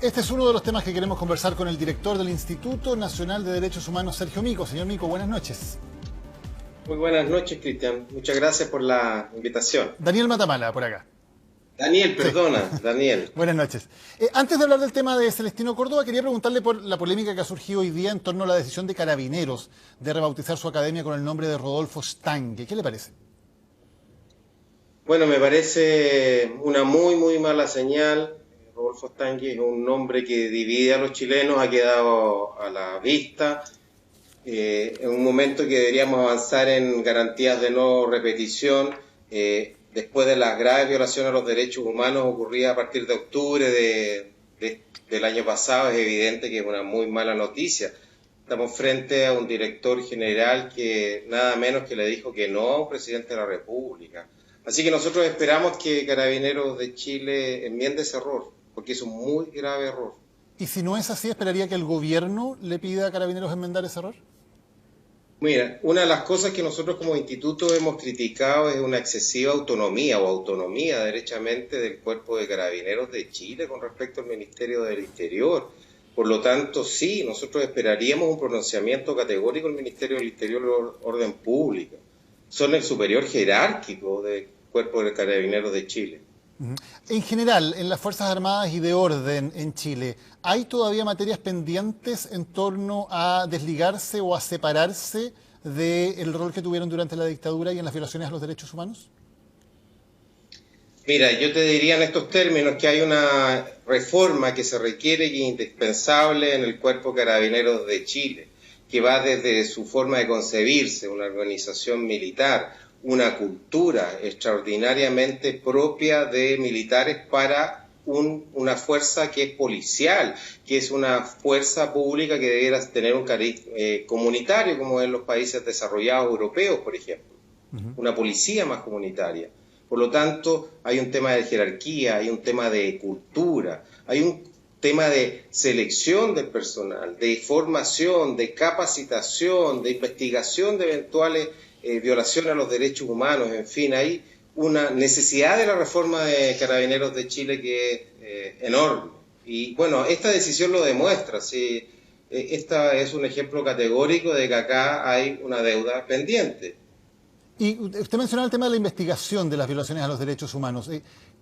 Este es uno de los temas que queremos conversar con el director del Instituto Nacional de Derechos Humanos, Sergio Mico. Señor Mico, buenas noches. Muy buenas noches, Cristian. Muchas gracias por la invitación. Daniel Matamala, por acá. Daniel, perdona, sí. Daniel. Buenas noches. Antes de hablar del tema de Celestino Córdoba, quería preguntarle por la polémica que ha surgido hoy día en torno a la decisión de Carabineros de rebautizar su academia con el nombre de Rodolfo Stange. ¿Qué le parece? Bueno, me parece una muy mala señal. Rodolfo Stange es un nombre que divide a los chilenos, ha quedado a la vista. En un momento que deberíamos avanzar en garantías de no repetición, después de las graves violaciones a los derechos humanos ocurridas a partir de octubre del año pasado, es evidente que es una muy mala noticia. Estamos frente a un director general que nada menos que le dijo que no a un presidente de la República. Así que nosotros esperamos que Carabineros de Chile enmiende ese error, porque es un muy grave error. ¿Y si no es así, esperaría que el gobierno le pida a Carabineros enmendar ese error? Mira, una de las cosas que nosotros como instituto hemos criticado es una excesiva autonomía o autonomía derechamente del Cuerpo de Carabineros de Chile con respecto al Ministerio del Interior. Por lo tanto, sí, nosotros esperaríamos un pronunciamiento categórico del Ministerio del Interior y Orden Pública. Son el superior jerárquico del Cuerpo de Carabineros de Chile. En general, en las Fuerzas Armadas y de Orden en Chile, ¿hay todavía materias pendientes en torno a desligarse o a separarse del rol que tuvieron durante la dictadura y en las violaciones a los derechos humanos? Mira, yo te diría en estos términos que hay una reforma que se requiere y indispensable en el Cuerpo Carabineros de Chile, que va desde su forma de concebirse, una organización militar, una cultura extraordinariamente propia de militares para una fuerza que es policial, que es una fuerza pública que debiera tener un cariz comunitario, como en los países desarrollados europeos, por ejemplo. Una policía más comunitaria. Por lo tanto, hay un tema de jerarquía, hay un tema de cultura, hay un tema de selección del personal, de formación, de capacitación, de investigación de eventuales violaciones a los derechos humanos. En fin, hay una necesidad de la reforma de Carabineros de Chile que es enorme. Y bueno, esta decisión lo demuestra. ¿Sí? Esta es un ejemplo categórico de que acá hay una deuda pendiente. Y usted mencionaba el tema de la investigación de las violaciones a los derechos humanos.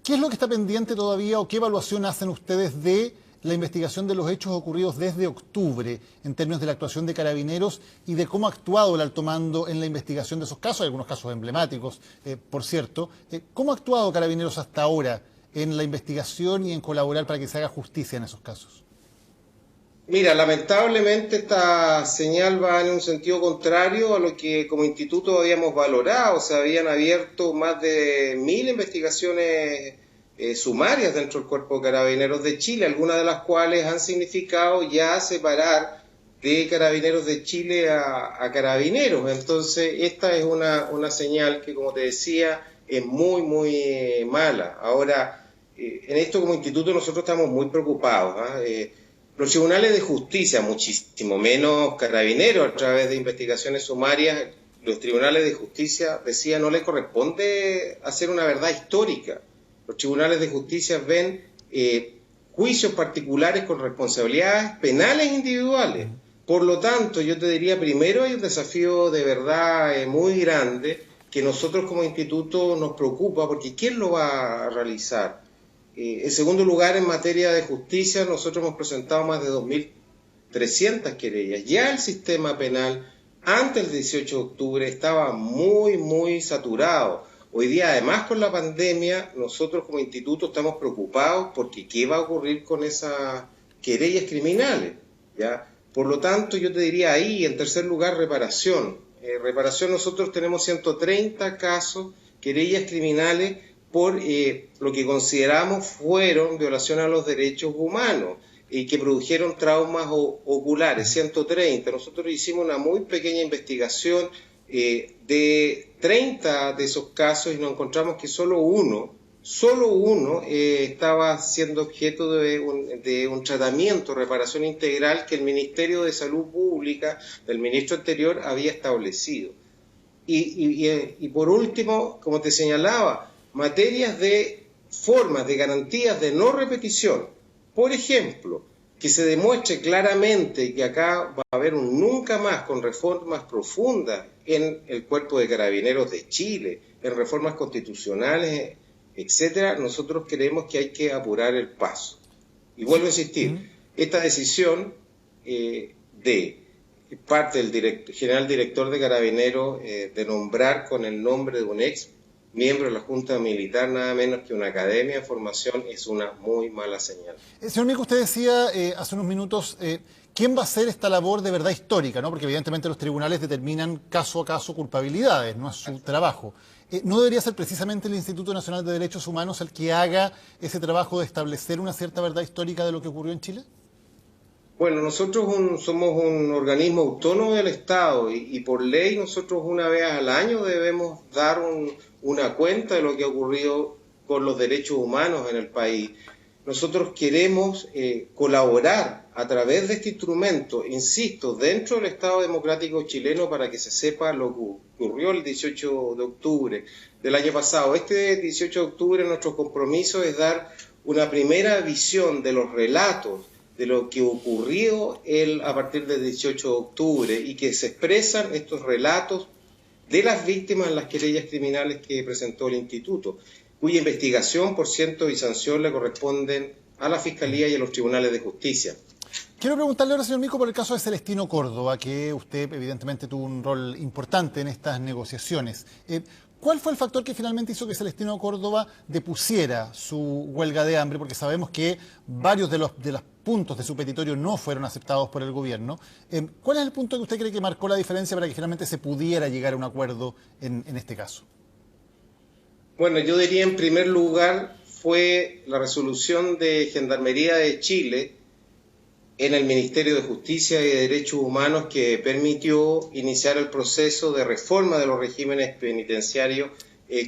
¿Qué es lo que está pendiente todavía o qué evaluación hacen ustedes de la investigación de los hechos ocurridos desde octubre en términos de la actuación de Carabineros y de cómo ha actuado el alto mando en la investigación de esos casos, algunos casos emblemáticos, por cierto? ¿Cómo ha actuado Carabineros hasta ahora en la investigación y en colaborar para que se haga justicia en esos casos? Mira, lamentablemente esta señal va en un sentido contrario a lo que como instituto habíamos valorado. Se habían abierto más de 1000 investigaciones sumarias dentro del Cuerpo de Carabineros de Chile, algunas de las cuales han significado ya separar de Carabineros de Chile a Carabineros. Entonces, esta es una señal que, como te decía, es muy mala. Ahora, en esto como instituto nosotros estamos muy preocupados. Los tribunales de justicia, muchísimo menos Carabineros, a través de investigaciones sumarias, los tribunales de justicia, decía, no les corresponde hacer una verdad histórica. Los tribunales de justicia ven juicios particulares con responsabilidades penales individuales. Por lo tanto, yo te diría, primero hay un desafío de verdad muy grande que nosotros como instituto nos preocupa, porque ¿quién lo va a realizar? En segundo lugar, en materia de justicia, nosotros hemos presentado más de 2.300 querellas. Ya el sistema penal, antes del 18 de octubre, estaba muy saturado. Hoy día, además, con la pandemia, nosotros como instituto estamos preocupados porque ¿qué va a ocurrir con esas querellas criminales? ¿Ya? Por lo tanto, yo te diría ahí, en tercer lugar, reparación. Reparación, nosotros tenemos 130 casos, querellas criminales, por lo que consideramos fueron violaciones a los derechos humanos y que produjeron traumas oculares, 130. Nosotros hicimos una muy pequeña investigación de 30 de esos casos y nos encontramos que solo uno estaba siendo objeto de un tratamiento, reparación integral que el Ministerio de Salud Pública del ministro anterior había establecido. Y por último, como te señalaba, materias de formas, de garantías de no repetición. Por ejemplo, que se demuestre claramente que acá va a haber un nunca más con reformas profundas en el Cuerpo de Carabineros de Chile, en reformas constitucionales, etcétera, nosotros creemos que hay que apurar el paso. Y vuelvo a insistir, esta decisión de parte del general director de Carabineros de nombrar con el nombre de un ex miembro de la Junta Militar, nada menos que una academia de formación, es una muy mala señal. Señor Mico, usted decía hace unos minutos, ¿quién va a hacer esta labor de verdad histórica? ¿No? Porque evidentemente los tribunales determinan caso a caso culpabilidades, no es su trabajo. ¿No debería ser precisamente el Instituto Nacional de Derechos Humanos el que haga ese trabajo de establecer una cierta verdad histórica de lo que ocurrió en Chile? Bueno, nosotros somos un organismo autónomo del Estado y por ley nosotros una vez al año debemos dar una cuenta de lo que ha ocurrido con los derechos humanos en el país. Nosotros queremos colaborar a través de este instrumento, insisto, dentro del Estado Democrático chileno para que se sepa lo que ocurrió el 18 de octubre del año pasado. Este 18 de octubre nuestro compromiso es dar una primera visión de los relatos de lo que ocurrió a partir del 18 de octubre y que se expresan estos relatos de las víctimas en las querellas criminales que presentó el Instituto, cuya investigación, por cierto, y sanción le corresponden a la Fiscalía y a los tribunales de justicia. Quiero preguntarle ahora, señor Mico, por el caso de Celestino Córdoba, que usted evidentemente tuvo un rol importante en estas negociaciones. ¿Cuál fue el factor que finalmente hizo que Celestino Córdoba depusiera su huelga de hambre? Porque sabemos que varios de los puntos de su petitorio no fueron aceptados por el gobierno. ¿Cuál es el punto que usted cree que marcó la diferencia para que finalmente se pudiera llegar a un acuerdo en este caso? Bueno, yo diría en primer lugar fue la resolución de Gendarmería de Chile en el Ministerio de Justicia y de Derechos Humanos que permitió iniciar el proceso de reforma de los regímenes penitenciarios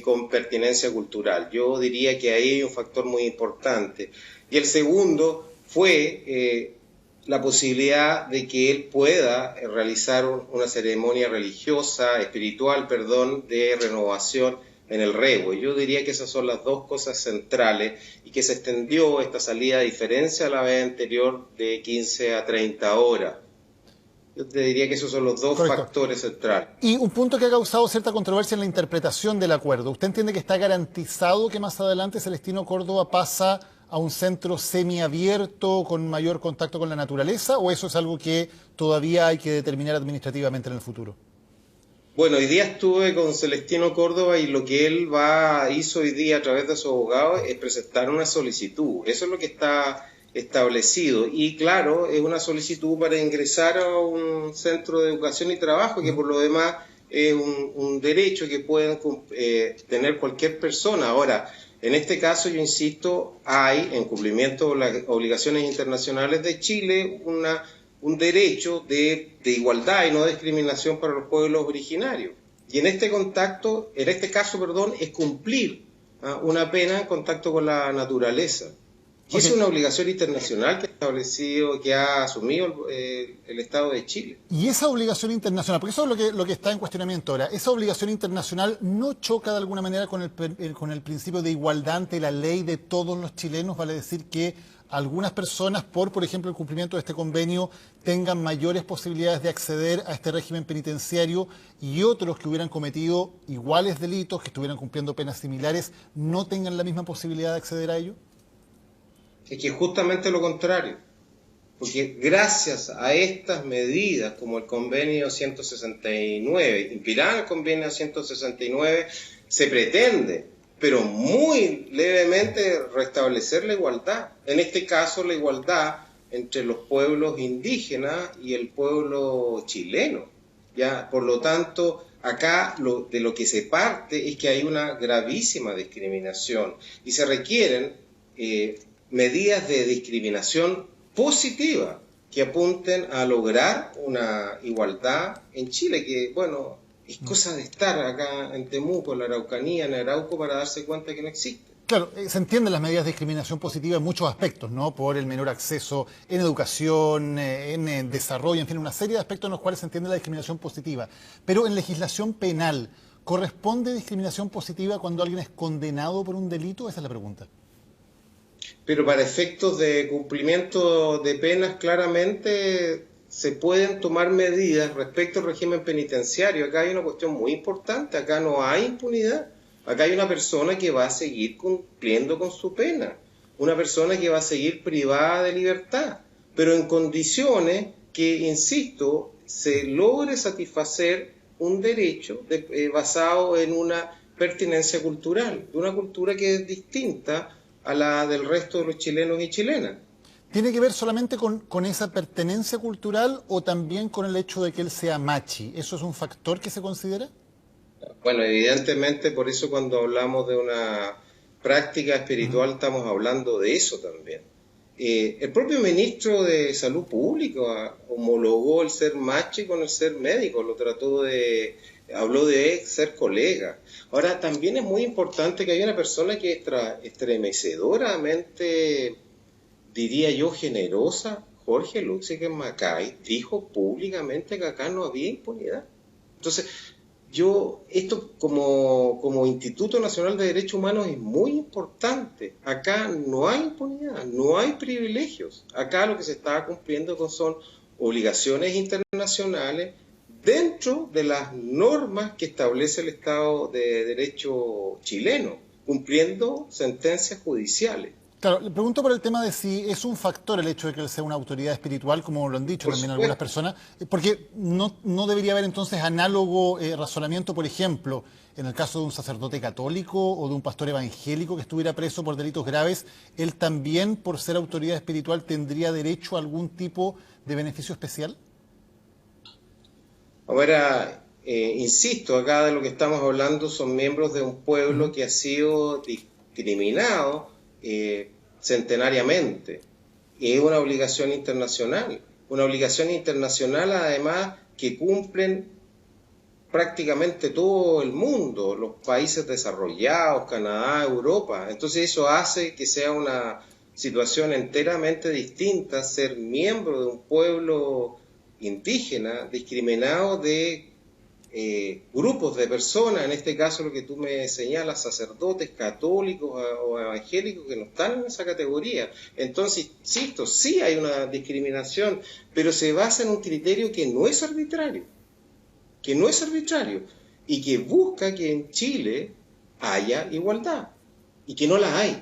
con pertinencia cultural. Yo diría que ahí hay un factor muy importante. Y el segundo fue la posibilidad de que él pueda realizar una ceremonia religiosa, espiritual, de renovación en el rebo. Yo diría que esas son las dos cosas centrales y que se extendió esta salida a diferencia a la vez anterior de 15 a 30 horas. Yo te diría que esos son los dos factores centrales. Y un punto que ha causado cierta controversia en la interpretación del acuerdo. ¿Usted entiende que está garantizado que más adelante Celestino Córdoba pasa a un centro semiabierto con mayor contacto con la naturaleza o eso es algo que todavía hay que determinar administrativamente en el futuro? Bueno, hoy día estuve con Celestino Córdoba y lo que él hizo hoy día a través de su abogado es presentar una solicitud. Eso es lo que está establecido. Y claro, es una solicitud para ingresar a un centro de educación y trabajo, que por lo demás es un derecho que pueden tener cualquier persona. Ahora, en este caso, yo insisto, hay, en cumplimiento de las obligaciones internacionales de Chile, un derecho de igualdad y no discriminación para los pueblos originarios. Y en este caso, es cumplir una pena en contacto con la naturaleza. Y es una obligación internacional que ha asumido el Estado de Chile. Y esa obligación internacional, porque eso es lo que está en cuestionamiento ahora, esa obligación internacional no choca de alguna manera con el principio de igualdad ante la ley de todos los chilenos, vale decir que algunas personas, por ejemplo, el cumplimiento de este convenio, tengan mayores posibilidades de acceder a este régimen penitenciario y otros que hubieran cometido iguales delitos, que estuvieran cumpliendo penas similares, no tengan la misma posibilidad de acceder a ello? Es que justamente lo contrario, porque gracias a estas medidas como el convenio 169, inspirada en el convenio 169, se pretende, pero muy levemente, restablecer la igualdad. En este caso, la igualdad entre los pueblos indígenas y el pueblo chileno. ¿Ya? Por lo tanto, acá de lo que se parte es que hay una gravísima discriminación y se requieren medidas de discriminación positiva que apunten a lograr una igualdad en Chile, que bueno, es cosa de estar acá en Temuco, en la Araucanía, en Arauco, para darse cuenta que no existe. Claro, se entienden las medidas de discriminación positiva en muchos aspectos, ¿no? Por el menor acceso en educación, en desarrollo, en fin, una serie de aspectos en los cuales se entiende la discriminación positiva. Pero en legislación penal, ¿corresponde discriminación positiva cuando alguien es condenado por un delito? Esa es la pregunta. pero para efectos de cumplimiento de penas claramente se pueden tomar medidas respecto al régimen penitenciario. Acá hay una cuestión muy importante, acá no hay impunidad, acá hay una persona que va a seguir cumpliendo con su pena, una persona que va a seguir privada de libertad, pero en condiciones que, insisto, se logre satisfacer un derecho basado en una pertinencia cultural, de una cultura que es distinta a la del resto de los chilenos y chilenas. ¿Tiene que ver solamente con esa pertenencia cultural o también con el hecho de que él sea machi? ¿Eso es un factor que se considera? Bueno, evidentemente por eso cuando hablamos de una práctica espiritual estamos hablando de eso también. El propio ministro de Salud Pública homologó el ser machi con el ser médico, habló de ser colega. Ahora, también es muy importante que haya una persona que es estremecedoramente, diría yo, generosa. Jorge Luxiger Macay dijo públicamente que acá no había impunidad. Entonces, esto como Instituto Nacional de Derechos Humanos es muy importante. Acá no hay impunidad, no hay privilegios. Acá lo que se está cumpliendo son obligaciones internacionales dentro de las normas que establece el Estado de Derecho chileno, cumpliendo sentencias judiciales. Claro, le pregunto por el tema de si es un factor el hecho de que él sea una autoridad espiritual, como lo han dicho Por también supuesto. algunas personas, porque no debería haber entonces análogo razonamiento, por ejemplo, en el caso de un sacerdote católico o de un pastor evangélico que estuviera preso por delitos graves, él también, por ser autoridad espiritual, tendría derecho a algún tipo de beneficio especial. Ahora, insisto, acá de lo que estamos hablando son miembros de un pueblo que ha sido discriminado centenariamente. Y es una obligación internacional además que cumplen prácticamente todo el mundo, los países desarrollados, Canadá, Europa. Entonces eso hace que sea una situación enteramente distinta ser miembro de un pueblo indígena discriminado de grupos de personas, en este caso lo que tú me señalas, sacerdotes católicos o evangélicos que no están en esa categoría. Entonces, insisto, sí hay una discriminación, pero se basa en un criterio que no es arbitrario, y que busca que en Chile haya igualdad, y que no la hay.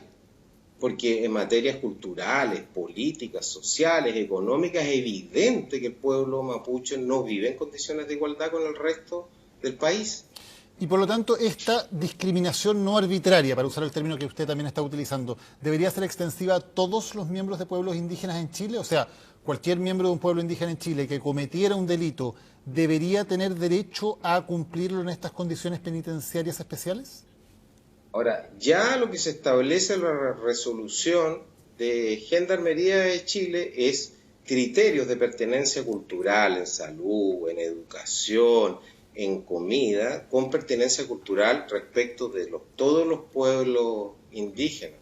Porque en materias culturales, políticas, sociales, económicas, es evidente que el pueblo mapuche no vive en condiciones de igualdad con el resto del país. Y por lo tanto, esta discriminación no arbitraria, para usar el término que usted también está utilizando, ¿debería ser extensiva a todos los miembros de pueblos indígenas en Chile? O sea, cualquier miembro de un pueblo indígena en Chile que cometiera un delito, ¿debería tener derecho a cumplirlo en estas condiciones penitenciarias especiales? Ahora, ya lo que se establece en la resolución de Gendarmería de Chile es criterios de pertenencia cultural en salud, en educación, en comida, con pertenencia cultural respecto de todos los pueblos indígenas.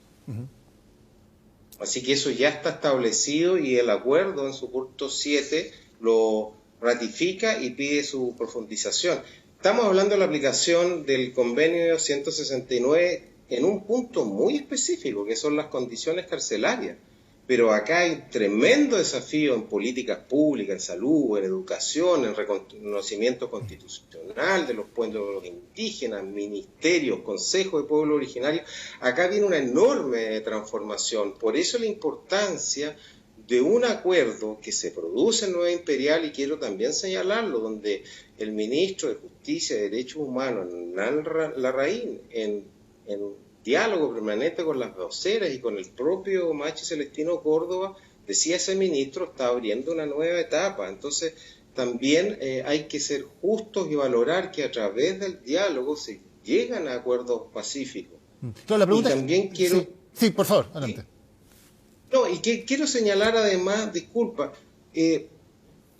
Así que eso ya está establecido y el acuerdo en su punto 7 lo ratifica y pide su profundización. Estamos hablando de la aplicación del convenio 169 en un punto muy específico, que son las condiciones carcelarias. Pero acá hay un tremendo desafío en políticas públicas, en salud, en educación, en reconocimiento constitucional de los pueblos indígenas, ministerios, consejos de pueblos originarios. Acá viene una enorme transformación. Por eso la importancia de un acuerdo que se produce en Nueva Imperial, y quiero también señalarlo, donde el ministro de Justicia y Derechos Humanos, Hernán Larraín, en diálogo permanente con las voceras y con el propio Machi Celestino Córdoba, decía ese ministro, está abriendo una nueva etapa. Entonces, también hay que ser justos y valorar que a través del diálogo se llegan a acuerdos pacíficos. Claro, la pregunta y también quiero... Sí, por favor, adelante. No, y que quiero señalar además, disculpa,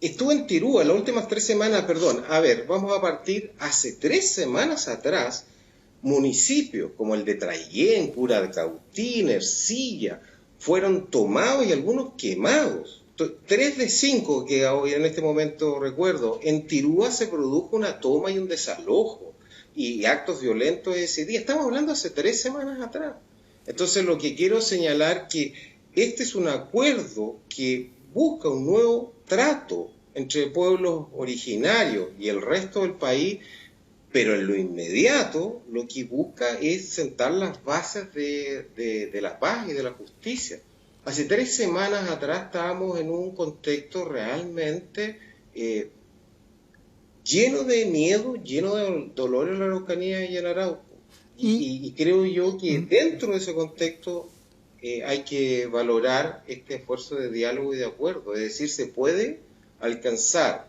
estuve en Tirúa las últimas 3 semanas, vamos a partir hace 3 semanas atrás, municipios como el de Traillén, Curacautín, Ercilla, fueron tomados y algunos quemados. 3 de 5 que hoy en este momento recuerdo. En Tirúa se produjo una toma y un desalojo y actos violentos ese día. Estamos hablando hace 3 semanas atrás. Entonces lo que quiero señalar que este es un acuerdo que busca un nuevo trato entre pueblos originarios y el resto del país, pero en lo inmediato lo que busca es sentar las bases de la paz y de la justicia. Hace 3 semanas atrás estábamos en un contexto realmente lleno de miedo, lleno de dolor en la Araucanía y en Arauco. Y creo yo que dentro de ese contexto hay que valorar este esfuerzo de diálogo y de acuerdo. Es decir, se puede alcanzar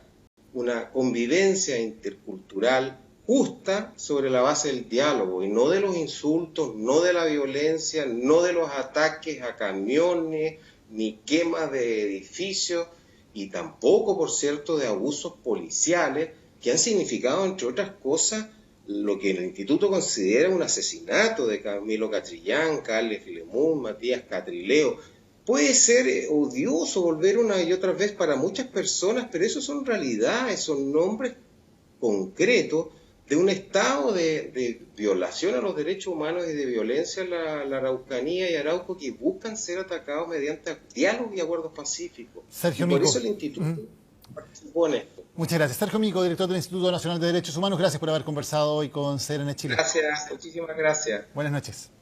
una convivencia intercultural justa sobre la base del diálogo y no de los insultos, no de la violencia, no de los ataques a camiones, ni quemas de edificios y tampoco, por cierto, de abusos policiales que han significado, entre otras cosas, lo que el instituto considera un asesinato de Camilo Catrillán, Carles Filemón, Matías Catrileo. Puede ser odioso volver una y otra vez para muchas personas, pero eso son realidades, son nombres concretos de un estado de violación a los derechos humanos y de violencia en la Araucanía y Arauco que buscan ser atacados mediante diálogos y acuerdos pacíficos. Sergio Y por Mico. eso el instituto participó en esto. Muchas gracias. Sergio Mico, director del Instituto Nacional de Derechos Humanos, gracias por haber conversado hoy con CNN Chile. Gracias, muchísimas gracias. Buenas noches.